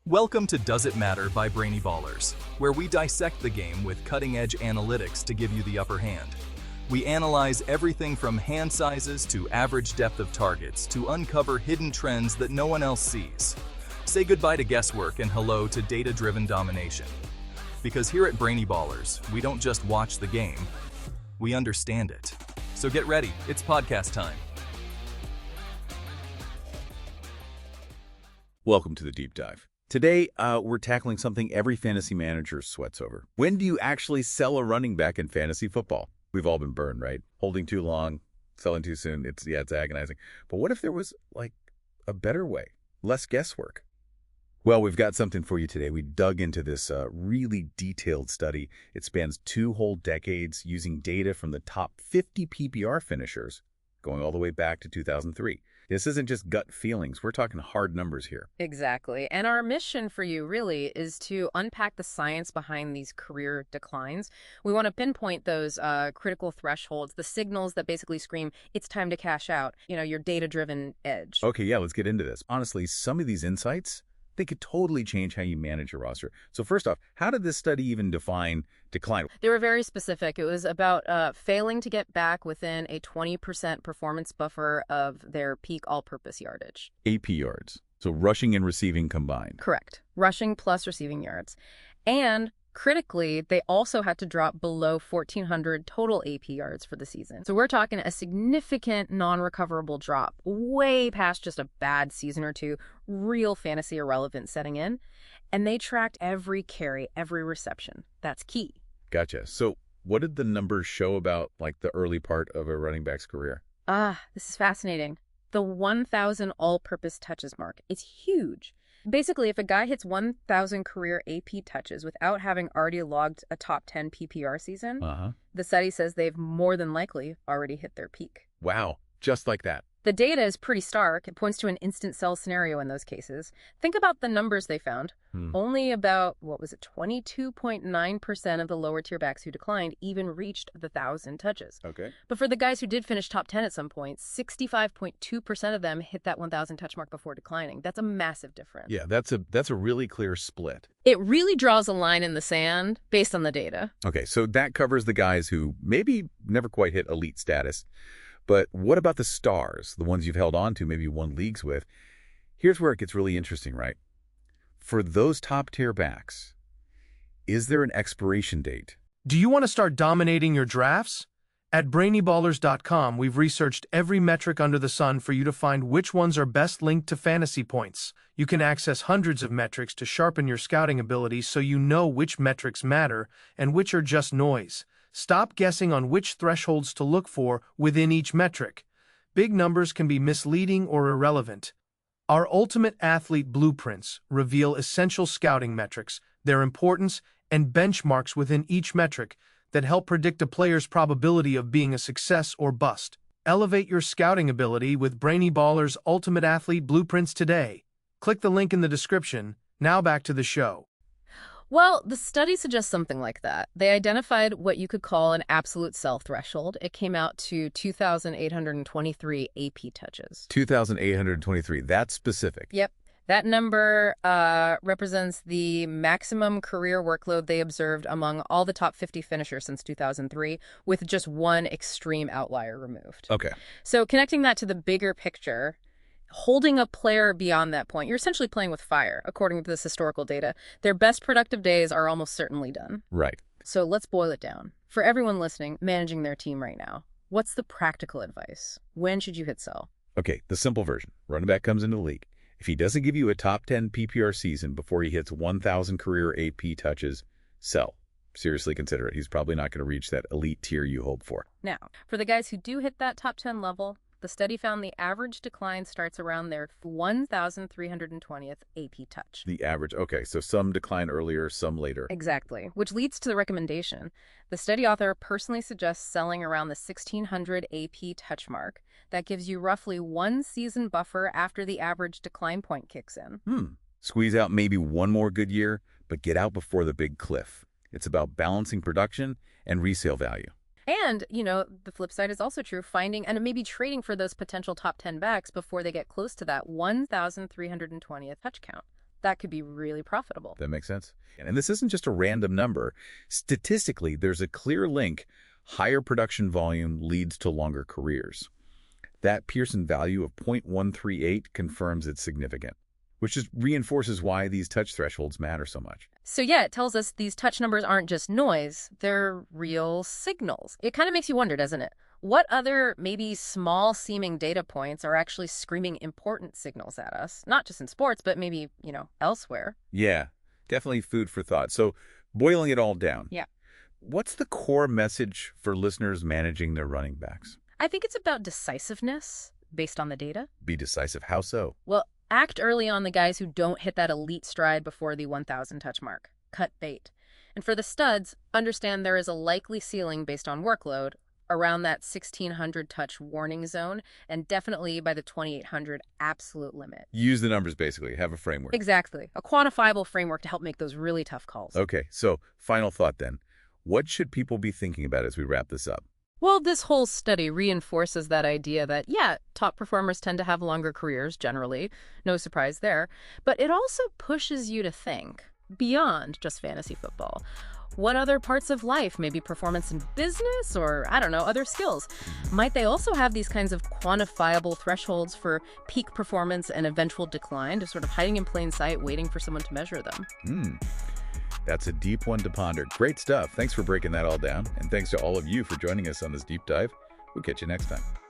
Welcome to Does It Matter by Brainy Ballers, where we dissect the game with cutting-edge analytics to give you the upper hand. We analyze everything from hand sizes to average depth of targets to uncover hidden trends that no one else sees. Say goodbye to guesswork and hello to data-driven domination. Because here at Brainy Ballers, we don't just watch the game, we understand it. So get ready, it's podcast time. Welcome to the Deep Dive. Today, we're tackling something every fantasy manager sweats over. When do you actually sell a running back in fantasy football? We've all been burned, right? Holding too long, selling too soon, it's agonizing. But what if there was, a better way? Less guesswork? Well, we've got something for you today. We dug into this really detailed study. It spans 2 whole decades using data from the top 50 PPR finishers, going all the way back to 2003. This isn't just gut feelings. We're talking hard numbers here. Exactly. And our mission for you really is to unpack the science behind these career declines. We want to pinpoint those critical thresholds, the signals that basically scream, it's time to cash out, your data-driven edge. Okay, yeah, let's get into this. Honestly, some of these insights, they could totally change how you manage your roster. So first off, how did this study even define decline? They were very specific. It was about failing to get back within a 20% performance buffer of their peak all-purpose yardage. AP yards. So rushing and receiving combined. Correct. Rushing plus receiving yards. And critically, they also had to drop below 1,400 total AP yards for the season. So we're talking a significant non-recoverable drop, way past just a bad season or two, real fantasy irrelevance setting in. And they tracked every carry, every reception. That's key. Gotcha. So what did the numbers show about, the early part of a running back's career? This is fascinating. The 1,000 all-purpose touches mark. It's huge. Basically, if a guy hits 1,000 career AP touches without having already logged a top 10 PPR season, the study says they've more than likely already hit their peak. Wow, just like that. The data is pretty stark. It points to an instant sell scenario in those cases. Think about the numbers they found. Only about, 22.9% of the lower tier backs who declined even reached the 1,000 touches. Okay. But for the guys who did finish top 10 at some point, 65.2% of them hit that 1,000 touch mark before declining. That's a massive difference. Yeah, that's a really clear split. It really draws a line in the sand based on the data. Okay, so that covers the guys who maybe never quite hit elite status. But what about the stars, the ones you've held on to, maybe won leagues with? Here's where it gets really interesting, right? For those top-tier backs, is there an expiration date? Do you want to start dominating your drafts? At BrainyBallers.com, we've researched every metric under the sun for you to find which ones are best linked to fantasy points. You can access hundreds of metrics to sharpen your scouting abilities so you know which metrics matter and which are just noise. Stop guessing on which thresholds to look for within each metric. Big numbers can be misleading or irrelevant. Our Ultimate Athlete Blueprints reveal essential scouting metrics, their importance, and benchmarks within each metric that help predict a player's probability of being a success or bust. Elevate your scouting ability with Brainy Ballers Ultimate Athlete Blueprints today. Click the link in the description. Now back to the show. Well, the study suggests something like that. They identified what you could call an absolute sell threshold. It came out to 2,823 AP touches. 2,823, that's specific. Yep. That number represents the maximum career workload they observed among all the top 50 finishers since 2003, with just one extreme outlier removed. Okay. So connecting that to the bigger picture, holding a player beyond that point, you're essentially playing with fire, according to this historical data. Their best productive days are almost certainly done. Right. So let's boil it down. For everyone listening, managing their team right now, what's the practical advice? When should you hit sell? Okay, the simple version. Running back comes into the league. If he doesn't give you a top 10 PPR season before he hits 1,000 career AP touches, sell. Seriously consider it. He's probably not going to reach that elite tier you hope for. Now, for the guys who do hit that top 10 level, the study found the average decline starts around their 1,320th AP touch. The average, okay, so some decline earlier, some later. Exactly, which leads to the recommendation. The study author personally suggests selling around the 1,600 AP touch mark. That gives you roughly 1 season buffer after the average decline point kicks in. Squeeze out maybe one more good year, but get out before the big cliff. It's about balancing production and resale value. And, the flip side is also true, finding and maybe trading for those potential top 10 backs before they get close to that 1,320th touch count. that could be really profitable. That makes sense. And this isn't just a random number. Statistically, there's a clear link. Higher production volume leads to longer careers. That Pearson value of 0.138 confirms it's significant, which just reinforces why these touch thresholds matter so much. So yeah, it tells us these touch numbers aren't just noise, they're real signals. It kind of makes you wonder, doesn't it? What other, maybe small-seeming data points are actually screaming important signals at us? Not just in sports, but maybe, elsewhere. Yeah, definitely food for thought. So boiling it all down. Yeah. What's the core message for listeners managing their running backs? I think it's about decisiveness based on the data. Be decisive. How so? Well, act early on the guys who don't hit that elite stride before the 1,000 touch mark. Cut bait. And for the studs, understand there is a likely ceiling based on workload around that 1,600 touch warning zone, and definitely by the 2,800 absolute limit. Use the numbers, basically. Have a framework. Exactly. A quantifiable framework to help make those really tough calls. Okay, so final thought then. What should people be thinking about as we wrap this up? Well, this whole study reinforces that idea that, yeah, top performers tend to have longer careers, generally. No surprise there. But it also pushes you to think beyond just fantasy football. What other parts of life, maybe performance in business or, I don't know, other skills? Might they also have these kinds of quantifiable thresholds for peak performance and eventual decline, just sort of hiding in plain sight, waiting for someone to measure them? That's a deep one to ponder. Great stuff. Thanks for breaking that all down. And thanks to all of you for joining us on this deep dive. We'll catch you next time.